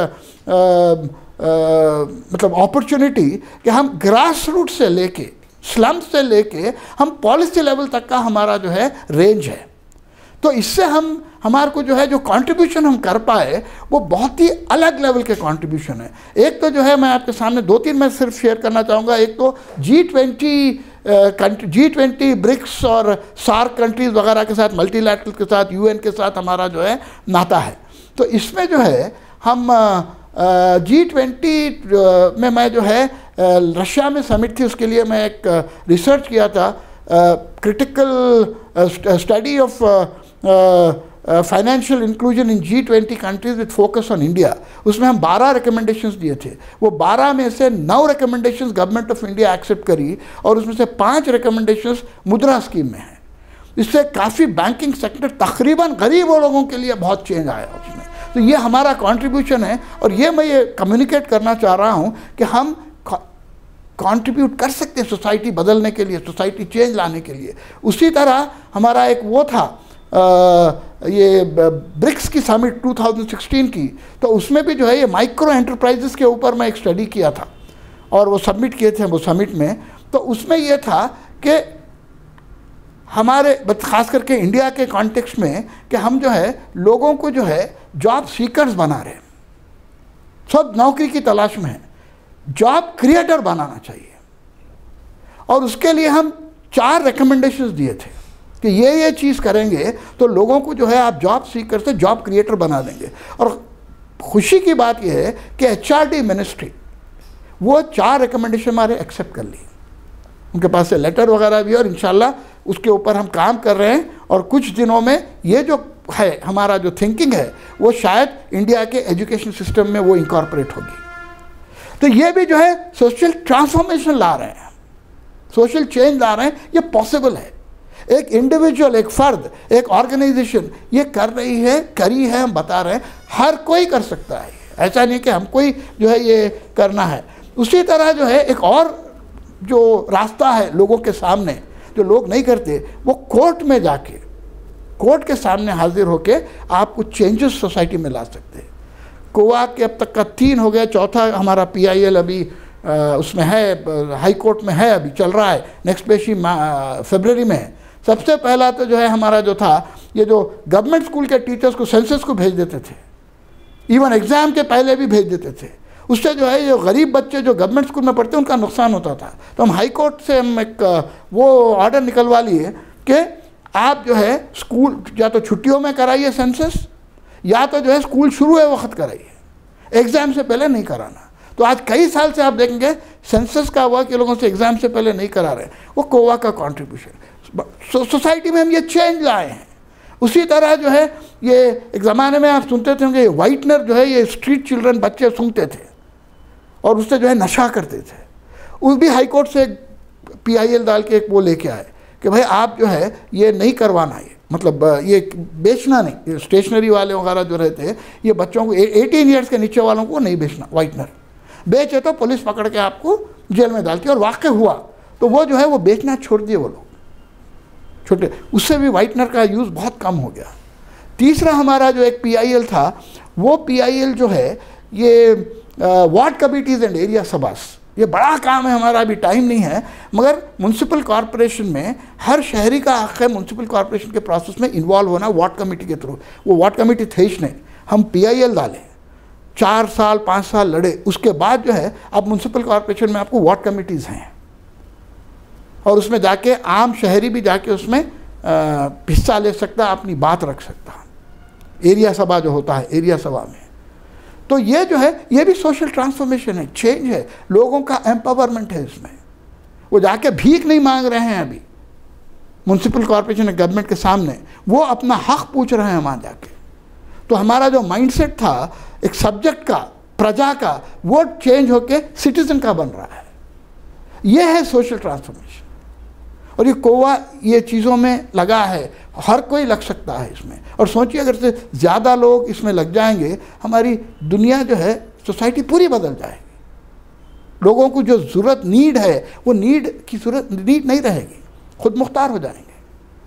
A: मतलब अपॉर्चुनिटी कि हम ग्रास रूट से लेके, स्लम से लेके हम पॉलिसी लेवल तक का हमारा जो है रेंज है। तो इससे हम हमारे को जो है जो कंट्रीब्यूशन हम कर पाए वो बहुत ही अलग लेवल के कंट्रीब्यूशन है। एक तो जो है मैं आपके सामने 2-3 मैं सिर्फ शेयर करना चाहूँगा। एक तो G20 ब्रिक्स और सार्क कंट्रीज़ वगैरह के साथ, मल्टीलैटरल के साथ, UN के साथ हमारा जो है नाता है। तो इसमें जो है हम G20 में मैं जो है रशिया में समिट थी, उसके लिए मैं एक रिसर्च किया था, critical study of financial inclusion in G20 countries with focus on India. उसमें हम 12 रिकमेंडेशंस दिए थे। वो 12 में से 9 recommendations government of India accept करी और उसमें से 5 रिकमेंडेशंस मुद्रा स्कीम में हैं। इससे काफ़ी बैंकिंग सेक्टर तकरीबन गरीब लोगों के लिए बहुत चेंज आया उसमें। तो ये हमारा कंट्रीब्यूशन है और ये मैं ये कम्युनिकेट करना चाह रहा हूँ कि हम कंट्रीब्यूट कर सकते हैं सोसाइटी बदलने के लिए, सोसाइटी चेंज लाने के लिए। उसी तरह हमारा एक वो था ये ब्रिक्स की समिट 2016 की, तो उसमें भी जो है ये माइक्रो एंटरप्राइजेस के ऊपर मैं एक स्टडी किया था और वो सबमिट किए थे वो समिट में। तो उसमें ये था कि हमारे ख़ास करके इंडिया के कॉन्टेक्स्ट में कि हम जो है लोगों को जो है जॉब सीकर्स बना रहे हैं, सब नौकरी की तलाश में हैं, जॉब क्रिएटर बनाना चाहिए। और उसके लिए हम 4 रिकमेंडेशंस दिए थे कि ये चीज़ करेंगे तो लोगों को जो है आप जॉब सीकर से जॉब क्रिएटर बना देंगे। और खुशी की बात यह है कि HRD मिनिस्ट्री वो 4 रिकमेंडेशन हमारे एक्सेप्ट कर ली, उनके पास से लेटर वगैरह भी, और इंशाल्लाह उसके ऊपर हम काम कर रहे हैं और कुछ दिनों में ये जो है हमारा जो थिंकिंग है वो शायद इंडिया के एजुकेशन सिस्टम में वो इनकॉर्पोरेट होगी। तो ये भी जो है सोशल ट्रांसफॉर्मेशन ला रहे हैं, सोशल चेंज ला रहे हैं। ये पॉसिबल है। एक इंडिविजुअल, एक फर्द, एक ऑर्गेनाइजेशन ये कर रही है, करी है, हम बता रहे हैं, हर कोई कर सकता है। ऐसा नहीं कि हमको ही जो है ये करना है। उसी तरह जो है एक और जो रास्ता है लोगों के सामने जो लोग नहीं करते, वो कोर्ट में जाके, कोर्ट के सामने हाजिर होके आप कुछ चेंजेस सोसाइटी में ला सकते हैं। कोवा के अब तक का 3 हो गया, चौथा हमारा PIL अभी उसमें है, हाई कोर्ट में है, अभी चल रहा है, नेक्स्ट पेशी फरवरी में है। सबसे पहला तो जो है हमारा जो था ये जो गवर्नमेंट स्कूल के टीचर्स को सेंसस को भेज देते थे, इवन एग्ज़ाम के पहले भी भेज देते थे। उससे जो है जो गरीब बच्चे जो गवर्नमेंट स्कूल में पढ़ते हैं उनका नुकसान होता था। तो हम हाई कोर्ट से हम एक वो ऑर्डर निकलवा लिए कि आप जो है स्कूल या तो छुट्टियों में कराइए सेंसस, या तो जो है स्कूल शुरू हुए वक्त कराइए, एग्ज़ाम से पहले नहीं कराना। तो आज कई साल से आप देखेंगे सेंसस का हुआ कि लोगों से एग्ज़ाम से पहले नहीं करा रहे। वो कोवा का कंट्रीब्यूशन सोसाइटी में हम ये चेंज लाए हैं। उसी तरह जो है ये एक ज़माने में आप सुनते थे होंगे वाइटनर जो है ये स्ट्रीट चिल्ड्रन बच्चे सूंघते थे और उससे जो है नशा करते थे। उस भी हाई कोर्ट से PIL डाल के एक वो लेके आए कि भाई आप जो है ये नहीं करवाना, ये मतलब ये बेचना नहीं, ये स्टेशनरी वाले वगैरह जो रहते हैं ये बच्चों को 18 ईयर्स के नीचे वालों को नहीं बेचना। वाइटनर बेचे तो पुलिस पकड़ के आपको जेल में डालती है, और वाक़ई हुआ तो वो जो है वो बेचना छोड़ दिए वो लोग छोटे, उससे भी वाइटनर का यूज़ बहुत कम हो गया। तीसरा हमारा जो एक PIL था वो PIL जो है ये वार्ड कमिटीज़ एंड एरिया सभास, ये बड़ा काम है हमारा, अभी टाइम नहीं है, मगर म्यूनसिपल कॉरपोरेशन में हर शहरी का हक़ है म्यूनसिपल कॉरपोरेशन के प्रोसेस में इन्वॉल्व होना वार्ड कमेटी के थ्रू। वो वार्ड कमेटी थे ही नहीं, हम PIL डालें, 4 साल 5 साल लड़े, उसके बाद जो है अब म्यूनसिपल कॉरपोरेशन में आपको वार्ड कमेटीज़ हैं और उसमें जाके आम शहरी भी जाके उसमें हिस्सा ले सकता, अपनी बात रख सकता। एरिया सभा जो होता है, एरिया सभा में, तो ये जो है ये भी सोशल ट्रांसफॉर्मेशन है, चेंज है, लोगों का एम्पावरमेंट है इसमें। वो जाके भीख नहीं मांग रहे हैं अभी म्यूनसिपल कॉरपोरेशन गवर्नमेंट के सामने, वो अपना हक पूछ रहे हैं वहाँ जाके। तो हमारा जो माइंडसेट था एक सब्जेक्ट का, प्रजा का, वो चेंज होके सिटीजन का बन रहा है। ये है सोशल ट्रांसफॉर्मेशन। और ये कौवा ये चीज़ों में लगा है, हर कोई लग सकता है इसमें। और सोचिए अगर से ज़्यादा लोग इसमें लग जाएंगे, हमारी दुनिया जो है, सोसाइटी पूरी बदल जाएगी। लोगों को जो ज़रूरत नीड है, वो नीड नहीं रहेगी, खुद मुख्तार हो जाएंगे।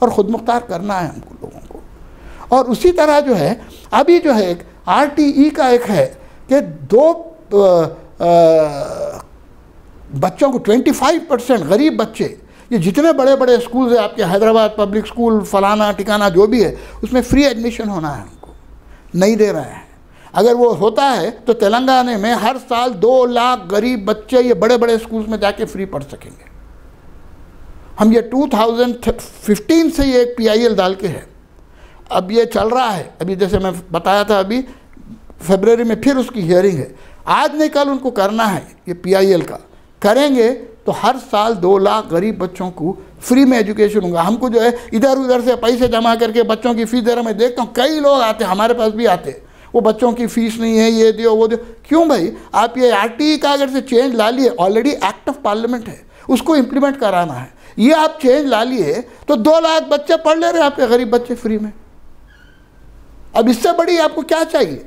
A: और ख़ुद मुख्तार करना है हमको लोगों को। और उसी तरह जो है अभी जो है एक RTE का एक है कि 2 बच्चों को 25% गरीब बच्चे, ये जितने बड़े बड़े स्कूल है आपके, हैदराबाद पब्लिक स्कूल, फलाना ठिकाना जो भी है, उसमें फ्री एडमिशन होना है, हमको नहीं दे रहे हैं। अगर वो होता है तो तेलंगाना में हर साल 2 लाख गरीब बच्चे ये बड़े बड़े स्कूल्स में जाके फ्री पढ़ सकेंगे। हम ये 2015 से ये एक PIL डाल के है, अब ये चल रहा है। अभी जैसे मैं बताया था, अभी फरवरी में फिर उसकी हियरिंग है। आज नहीं कल उनको करना है ये PIL का। करेंगे तो हर साल 2 लाख गरीब बच्चों को फ्री में एजुकेशन होगा। हमको जो है इधर उधर से पैसे जमा करके बच्चों की फ़ीस दे रहा। मैं देखता हूँ कई लोग आते, हमारे पास भी आते, वो बच्चों की फ़ीस नहीं है, ये दो वो दो। क्यों भाई? आप ये RTE का अगर से चेंज ला लिए, ऑलरेडी एक्ट ऑफ पार्लियामेंट है, उसको इम्प्लीमेंट कराना है। ये आप चेंज ला लिए तो 2 लाख बच्चे पढ़ ले रहे हैं आपके गरीब बच्चे फ्री में। अब इससे बड़ी आपको क्या चाहिए?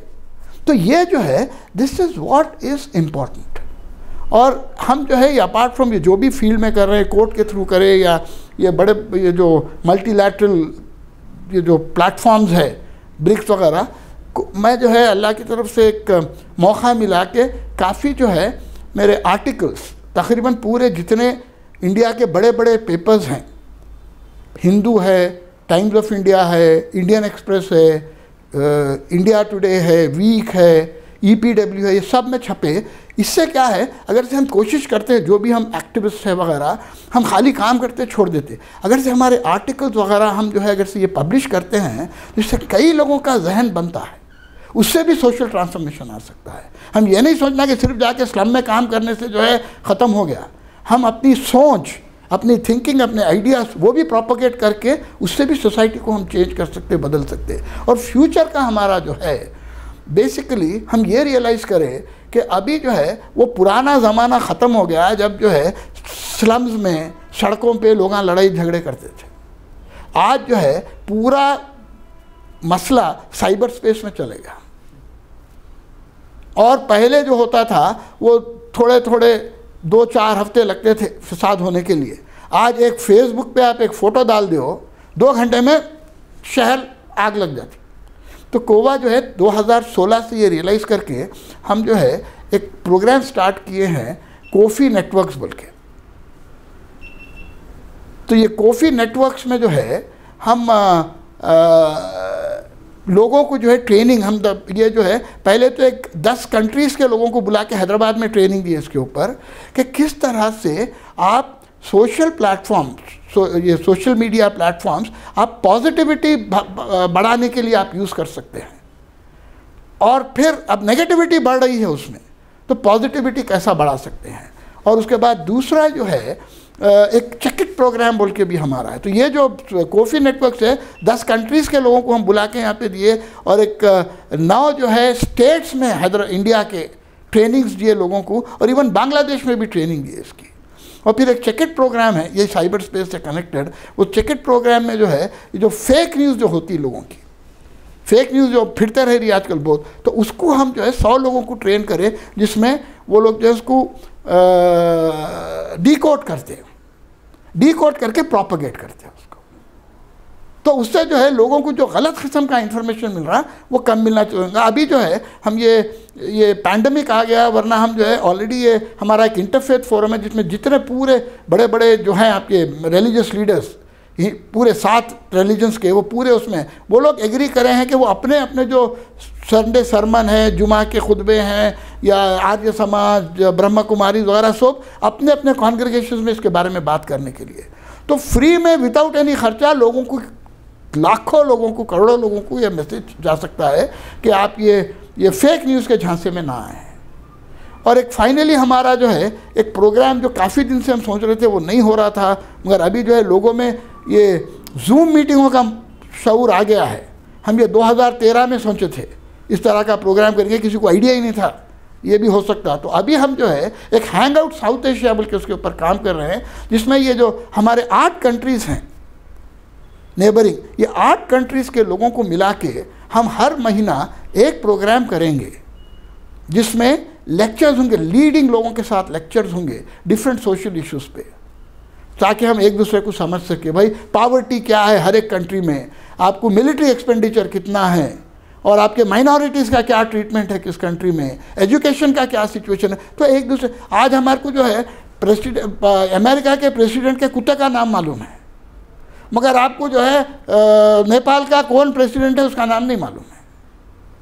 A: तो ये जो है, this is what is important. और हम जो है, अपार्ट फ्रॉम ये जो भी फील्ड में कर रहे हैं, कोर्ट के थ्रू करें या ये बड़े ये जो मल्टीलैटरल ये जो प्लेटफॉर्म्स है, ब्रिक्स वगैरह, मैं जो है अल्लाह की तरफ से एक मौका मिला के काफ़ी जो है मेरे आर्टिकल्स, तकरीबन पूरे जितने इंडिया के बड़े बड़े पेपर्स हैं, हिंदू है, टाइम्स ऑफ इंडिया है, इंडियन एक्सप्रेस है, इंडिया टुडे है, वीक है, EPW है, ये सब में छपे। इससे क्या है, अगर से हम कोशिश करते हैं, जो भी हम एक्टिविस्ट है वगैरह, हम खाली काम करते छोड़ देते, अगर से हमारे आर्टिकल्स वगैरह हम जो है अगर से ये पब्लिश करते हैं, जिससे कई लोगों का जहन बनता है, उससे भी सोशल ट्रांसफॉर्मेशन आ सकता है। हम ये नहीं सोचना कि सिर्फ जाके स्लम में काम करने से जो है ख़त्म हो गया। हम अपनी सोच, अपनी थिंकिंग, अपने आइडियाज़ वो भी प्रोपोगेट करके उससे भी सोसाइटी को हम चेंज कर सकते, बदल सकते। और फ्यूचर का हमारा जो है बेसिकली हम ये रियलाइज़ करें कि अभी जो है वो पुराना ज़माना ख़त्म हो गया है, जब जो है स्लम्स में, सड़कों पे लोग लड़ाई झगड़े करते थे। आज जो है पूरा मसला साइबर स्पेस में चलेगा। और पहले जो होता था वो थोड़े थोड़े 2-4 हफ्ते लगते थे फसाद होने के लिए। आज एक फेसबुक पे आप एक फ़ोटो डाल दो, 2 घंटे में शहर आग लग जाती। तो कौवा जो है 2016 से ये रियलाइज़ करके हम जो है एक प्रोग्राम स्टार्ट किए हैं, कॉफ़ी नेटवर्क्स बोल के। तो ये कॉफ़ी नेटवर्क्स में जो है हम लोगों को जो है ट्रेनिंग, हम ये जो है पहले तो एक 10 कंट्रीज़ के लोगों को बुला के हैदराबाद में ट्रेनिंग दी इसके ऊपर कि किस तरह से आप सोशल प्लेटफॉर्म्स, ये सोशल मीडिया प्लेटफॉर्म्स आप पॉजिटिविटी बढ़ाने के लिए आप यूज़ कर सकते हैं। और फिर अब नेगेटिविटी बढ़ रही है उसमें, तो पॉजिटिविटी कैसा बढ़ा सकते हैं। और उसके बाद दूसरा जो है एक चेकिट प्रोग्राम बोल के भी हमारा है। तो ये जो कॉफ़ी नेटवर्क है 10 कंट्रीज़ के लोगों को हम बुला के यहाँ पे दिए, और एक 9 जो है स्टेट्स में इंडिया के ट्रेनिंग्स दिए लोगों को, और इवन बांग्लादेश में भी ट्रेनिंग दी इसकी। और फिर एक चेकिट प्रोग्राम है, ये साइबर स्पेस से कनेक्टेड। वो चेकिट प्रोग्राम में जो है जो फेक न्यूज़ जो होती है लोगों की, फेक न्यूज़ जो फिरते रह रही है आजकल बहुत, तो उसको हम जो है 100 लोगों को ट्रेन करें, जिसमें वो लोग जो है उसको डिकोड करते हैं, डिकोड करके प्रोपेगेट करते हैं उसको। तो उससे जो है लोगों को जो गलत किस्म का इंफॉर्मेशन मिल रहा है वो कम मिलना चाहिए। अभी जो है हम ये पैंडमिक आ गया, वरना हम जो है ऑलरेडी ये हमारा एक इंटरफेथ फोरम है, जिसमें जितने पूरे बड़े बड़े जो हैं आपके रिलीजियस लीडर्स, पूरे 7 रिलीजन्स के, वो पूरे उसमें वो लोग एग्री करे हैं कि वो अपने अपने जो संडे सरमन है, जुमा के खुतबे हैं, या आर्य समाज, ब्रह्म कुमारी वगैरह, सब अपने अपने कॉन्ग्रेगेशन में इसके बारे में बात करने के लिए, तो फ्री में विदाउट एनी खर्चा लोगों को, लाखों लोगों को, करोड़ों लोगों को ये मैसेज जा सकता है कि आप ये फेक न्यूज़ के झांसे में ना आए। और एक फाइनली हमारा जो है एक प्रोग्राम जो काफ़ी दिन से हम सोच रहे थे वो नहीं हो रहा था, मगर अभी जो है लोगों में ये जूम मीटिंगों का शऊर आ गया है। हम ये 2013 में सोचे थे इस तरह का प्रोग्राम करेंगे, किसी को आइडिया ही नहीं था ये भी हो सकता। तो अभी हम जो है एक हैंग आउट साउथ एशिया बोल के उसके ऊपर काम कर रहे हैं, जिसमें ये जो हमारे 8 कंट्रीज़ हैं नेबरिंग, ये 8 कंट्रीज़ के लोगों को मिला के हम हर महीना एक प्रोग्राम करेंगे जिसमें लेक्चर्स होंगे, लीडिंग लोगों के साथ लेक्चर्स होंगे डिफरेंट सोशल इश्यूज़ पे, ताकि हम एक दूसरे को समझ सके भाई पावर्टी क्या है हर एक कंट्री में, आपको मिलिट्री एक्सपेंडिचर कितना है, और आपके माइनॉरिटीज़ का क्या ट्रीटमेंट है किस कंट्री में, एजुकेशन का क्या सिचुएशन है। तो एक दूसरे, आज हमारे को जो है प्रेसिडेंट, अमेरिका के प्रेसिडेंट के कुत्ते का नाम मालूम है, मगर आपको जो है नेपाल का कौन प्रेसिडेंट है उसका नाम नहीं मालूम है,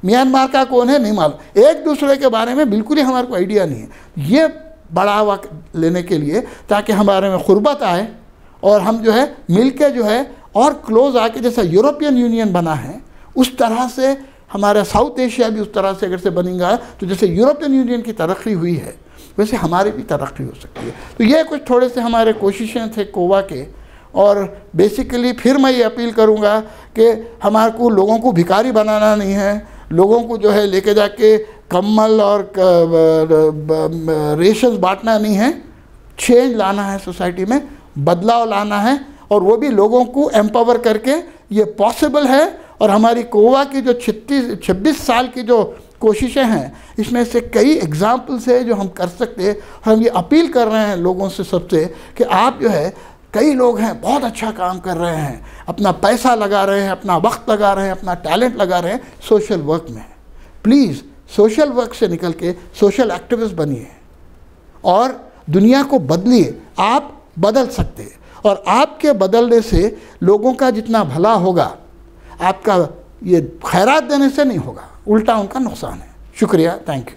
A: म्यांमार का कौन है नहीं मालूम, एक दूसरे के बारे में बिल्कुल ही हमारे को आइडिया नहीं है। ये बढ़ावा लेने के लिए ताकि हमारे में ग़ुरबत आए और हम जो है मिल के जो है और क्लोज आके, जैसा यूरोपियन यूनियन बना है उस तरह से हमारा साउथ एशिया भी उस तरह से अगर से बनेगा, तो जैसे यूरोपियन यूनियन की तरक्की हुई है वैसे हमारी भी तरक्की हो सकती है। तो ये कुछ थोड़े से हमारे कोशिशें थे कोवा के, और बेसिकली फिर मैं ये अपील करूँगा कि हमारे को लोगों को भिखारी बनाना नहीं है, लोगों को जो है लेके जाके कम्बल और रेशंस बांटना नहीं है, चेंज लाना है सोसाइटी में, बदलाव लाना है, और वो भी लोगों को एम्पावर करके ये पॉसिबल है। और हमारी कोवा की जो 26 साल की जो कोशिशें हैं, इसमें से कई एग्जाम्पल्स है जो हम कर सकते हैं। हम ये अपील कर रहे हैं लोगों से सबसे कि आप जो है, कई लोग हैं बहुत अच्छा काम कर रहे हैं, अपना पैसा लगा रहे हैं, अपना वक्त लगा रहे हैं, अपना टैलेंट लगा रहे हैं सोशल वर्क में। प्लीज़ सोशल वर्क से निकल के सोशल एक्टिविस्ट बनिए और दुनिया को बदलिए। आप बदल सकते हैं, और आपके बदलने से लोगों का जितना भला होगा, आपका ये खैरात देने से नहीं होगा, उल्टा उनका नुकसान है। शुक्रिया, थैंक यू।